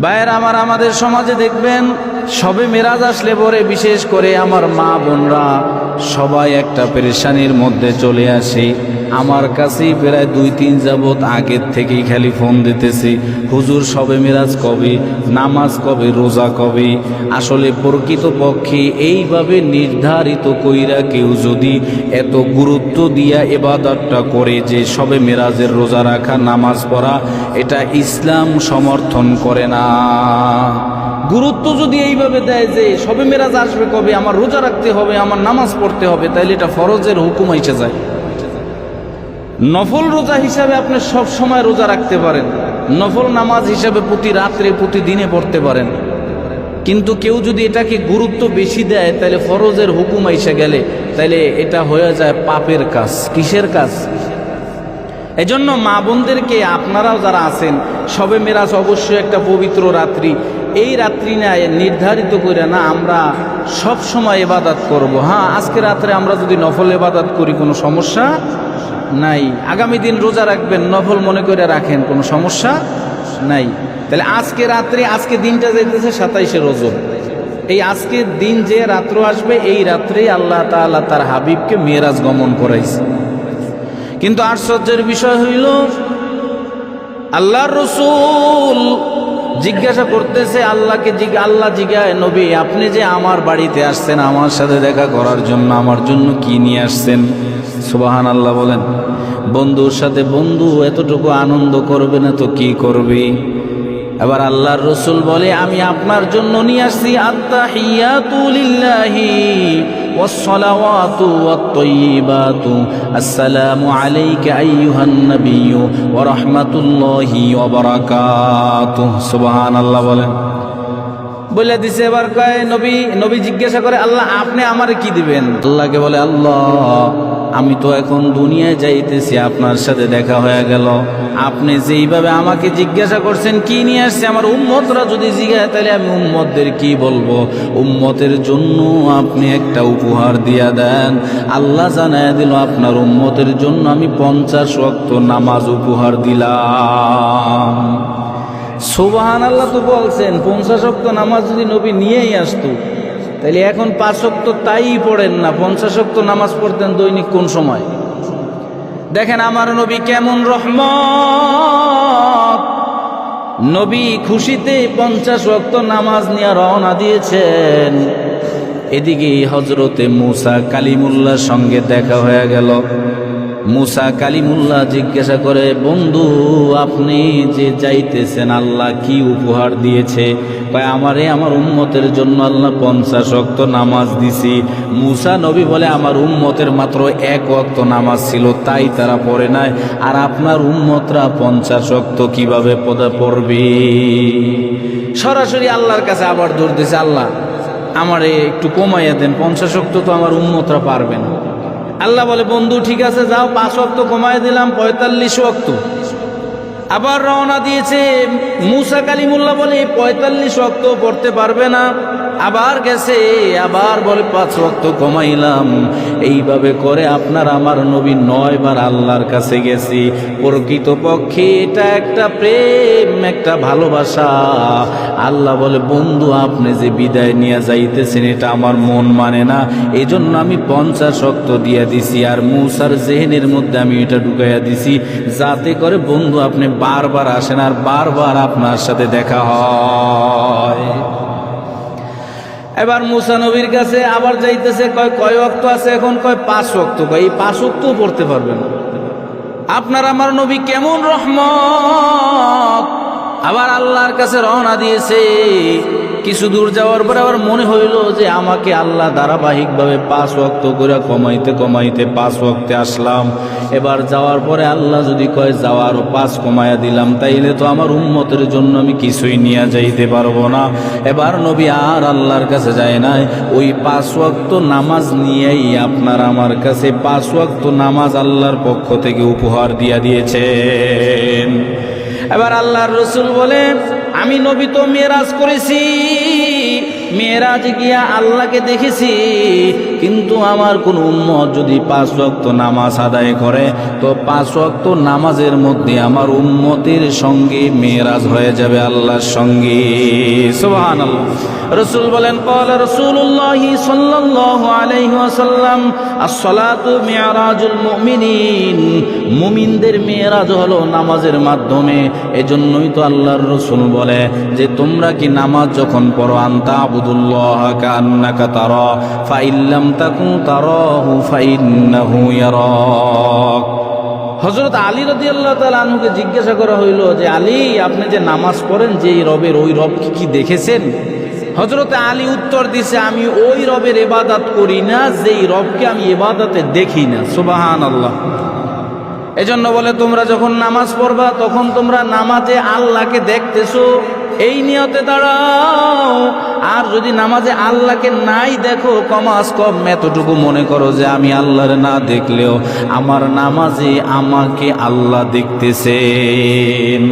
ভাইয়েরা আমার, আমাদের সমাজে দেখবেন সবে মেরাজ আসলে পরে বিশেষ করে আমার মা বোনরা সবাই একটা পেরেশানির মধ্যে চলে আসে। আমার কাছেই প্রায় 2-3 যাবৎ আগের থেকেই খালি ফোন দিতেছি, হুজুর সবে মেরাজ কবে, নামাজ কবে, রোজা কবে। আসলে প্রকৃতপক্ষে এইভাবে নির্ধারিত কইরা কেউ যদি এত গুরুত্ব দিয়া ইবাদতটা করে যে সবে মেরাজের রোজা রাখা, নামাজ পড়া, এটা ইসলাম সমর্থন করে না। গুরুত্ব যদি এইভাবে দেয় যে সবে মেরাজ আসবে কবে, আমার রোজা রাখতে হবে, আমার নামাজ পড়তে হবে, তাইলে এটা ফরজের হুকুম এসে যায়। নফল রোজা হিসাবে আপনি সব সময় রোজা রাখতে পারেন, নফল নামাজ হিসাবে প্রতি রাত্রে প্রতিদিনে পড়তে পারেন, কিন্তু কেউ যদি এটাকে গুরুত্ব বেশি দেয় তাহলে ফরজের হুকুম এসে গেলে তাইলে এটা হয়ে যায় পাপের কাজ। কিসের কাজ? এজন্য মা বোনদেরকে, আপনারাও যারা আছেন, সবে মেরাজ অবশ্যই একটা পবিত্র রাত্রি, এই রাত্রি না নির্ধারিত করে না আমরা সব সময় ইবাদত করব। হ্যাঁ, আজকে রাত্রে আমরা যদি নফল ইবাদত করি কোনো সমস্যা নাই, আগামী দিন রোজা রাখবেন, নফল মনে করে রাখেন, কোনো সমস্যা নাই। তাহলে আজকে রাত্রে, আজকে দিনটা যাইতেছে 27শে রজব, এই আজকের দিন যে রাত্র আসবে এই রাত্রে আল্লাহ তাআলা তার হাবিবকে মেরাজ গমন করাইছে। কিন্তু আশ্চর্যের বিষয় হইল আল্লাহর রাসূল জিজ্ঞাসা করতেছে আল্লাহকে, আল্লাহ জিজ্ঞায়, নবী আপনি যে আমার বাড়িতে আসছেন আমার সাথে দেখা করার জন্য, আমার জন্য কি নিয়ে আসছেন? সুবহানাল্লাহ বলেন। বন্ধুর সাথে বন্ধু এতটুকু আনন্দ করবে না তো কি করবে? এবার আল্লাহর রাসূল বলে, আমি আপনার জন্য নিয়ে আসছি আত্তাহিয়াতু লিল্লাহি ওয়াসসালাওয়াতু ওয়াত-তাইয়্যিবাতু, আসসালামু আলাইকা আইয়ুহান নাবিয়্যু ওয়া রাহমাতুল্লাহি ওয়া বারাকাতুহু। সুবহানাল্লাহ বলেন। বলে দিছে। এবার কয় নবী জিজ্ঞাসা করে, আল্লাহ আপনি আমারে কি দিবেন? আল্লাহকে বলে, আল্লাহ আমি তো এখন দুনিয়ায় যাইতেছি, আপনার সাথে দেখা হয়ে গেল, আপনি যেইভাবে আমাকে জিজ্ঞাসা করছেন কি নিয়ে আসছে, আমার উম্মতরা যদি জিজ্ঞাসা তাহলে আমি উম্মতদের কি বলবো? উম্মতের জন্য আপনি একটা উপহার দিয়া দেন। আল্লাহ জানায় দিল, আপনার উম্মতের জন্য আমি 50 ওয়াক্ত নামাজ উপহার দিলাম। সুবহানাল্লাহ তো বলছেন, 50 ওয়াক্ত নামাজ যদি নবী নিয়েই আসতো তাহলে এখন 5 ওয়াক্ত তাই পড়েন না, 50 ওয়াক্ত নামাজ পড়তেন দৈনিক কোন সময়? দেখেন আমার নবী কেমন রহমত। নবী খুশিতে 50 ওয়াক্ত নামাজ নিয়ে রওনা দিয়েছেন। এদিকে হযরতে মুসা কালিমুল্লাহর সঙ্গে দেখা হয়ে গেল। মুসা কালিমুল্লাহ জিজ্ঞাসা করে, বন্ধু আপনি যে যাইতেছেন আল্লাহ কি উপহার দিয়েছে? কয়, আমারে আমার উম্মতের জন্য আল্লাহ 50 ওয়াক্ত নামাজ দিছি। মুসা নবী বলে, আমার উম্মতের মাত্র 1 ওয়াক্ত নামাজ ছিল, তাই তারা পড়ে নাই, আর আপনার উম্মতরা 50 ওয়াক্ত কিভাবে পড়বে? সরাসরি আল্লাহর কাছে আবার দৌড় দিছে, আল্লাহ আমারে একটু কমাইয়া দেন, 50 ওয়াক্ত তো আমার উম্মতরা পারবে না। আল্লাহ বলে, বন্ধু ঠিক আছে যাও, 5 ওয়াক্ত কমায় দিলাম, 45 ওয়াক্ত। আবার রওনা দিয়েছে। মুসা কালিমুল্লাহ বলে 45 ওয়াক্ত পড়তে পারবে না, আবার গেছে, আবার বলে 5 ওয়াক্ত কমাইলাম। এইভাবে করে আপনার আমার নবী 9 বার আল্লাহর কাছে গেছি। প্রকৃতপক্ষে এটা একটা প্রেম, একটা ভালোবাসা। আল্লাহ বলে, বন্ধু আপনি যে বিদায় নিয়ে যাইতেছেন এটা আমার মন মানে না, এজন্য আমি 50 ওয়াক্ত দিয়া দিছি, আর মুসার জেহেনের মধ্যে আমি এটা ঢুকাইয়া দিছি যাতে করে বন্ধু আপনি বারবার আসেন আর বারবার আপনার সাথে দেখা হয়। এবার মুসা নবীর কাছে আবার যাইতেছে, কয় ওয়াক্ত আছে এখন? কয় 5 ওয়াক্ত। কয় এই 5 ওয়াক্তও পড়তে পারবে না। আপনার আমার নবী কেমন রহমত। আবার আল্লাহর কাছে রওনা দিয়েছে। কিছু দূর যাওয়ার পর আবার মনে হইল যে আমাকে আল্লাহ ধারাবাহিকভাবে 5 ওয়াক্ত করে কমাইতে কমাইতে 5 ওয়াক্তে আসলাম। এবার যাওয়ার পরে আল্লাহ যদি কয় যাও আরো 5 কমাইয়া দিলাম, তাইলে তো আমার উম্মতের জন্য আমি কিছুই নিয়ে যাইতে পারবো না। এবার নবী আর আল্লাহর কাছে যায় নাই, ওই 5 ওয়াক্ত নামাজ নিয়েই আপনার আমার কাছে 5 ওয়াক্ত নামাজ আল্লাহর পক্ষ থেকে উপহার দিয়া দিয়েছেন। এবার আল্লাহর রাসূল বলেন, আমি নবী তো মেরাজ করেছি, মেরাজ গিয়া আল্লাহকে দেখেছি, কিন্তু আমার কোন উম্মত যদি 5 ওয়াক্ত নামাজ আদায় করে তো 5 ওয়াক্ত নামাজের মধ্যে আমার উম্মতের সঙ্গে মেরাজ হয়ে যাবে আল্লাহর সঙ্গে। সুবহানাল্লাহ। রাসূল বলেন ক্বালা রাসূলুল্লাহ সাল্লাল্লাহু আলাইহি ওয়াসাল্লাম আস-সালাতু মি'রাজুল মুমিনিন, মুমিনদের মেরাজ হলো নামাজের মাধ্যমে। এজন্যই তো আল্লাহর রাসূল বলে যে তোমরা কি নামাজ যখন পড়ো আনতা আবুদুল্লাহ কান্নাকা তারা ফাইল্লাম তাকুন তারাহু ফাইন্নাহু ইয়ারাক। হযরত আলী রাদিয়াল্লাহু তাআলা আনহুকে জিজ্ঞাসা করা হইল যে আলী, আপনি যে নামাজ পড়েন যে রবের, ওই রব কি দেখেছেন? হযরত আলী উত্তর দিছে, আমি ওই রবের ইবাদত করি না যেই রবকে আমি ইবাদতে দেখি না। সুবহানাল্লাহ। এজন্য বলে তোমরা যখন নামাজ পড়বা তখন তোমরা নামাজে আল্লাহকে দেখতেছো এই নিয়তে দাঁড়াও। আর যদি নামাজে আল্লাহকে নাই দেখো, কমাস কম এতটুকু মনে করো যে আমি আল্লাহর না দেখলেও আমার নামাজে আমাকে আল্লাহ দেখতেছেন।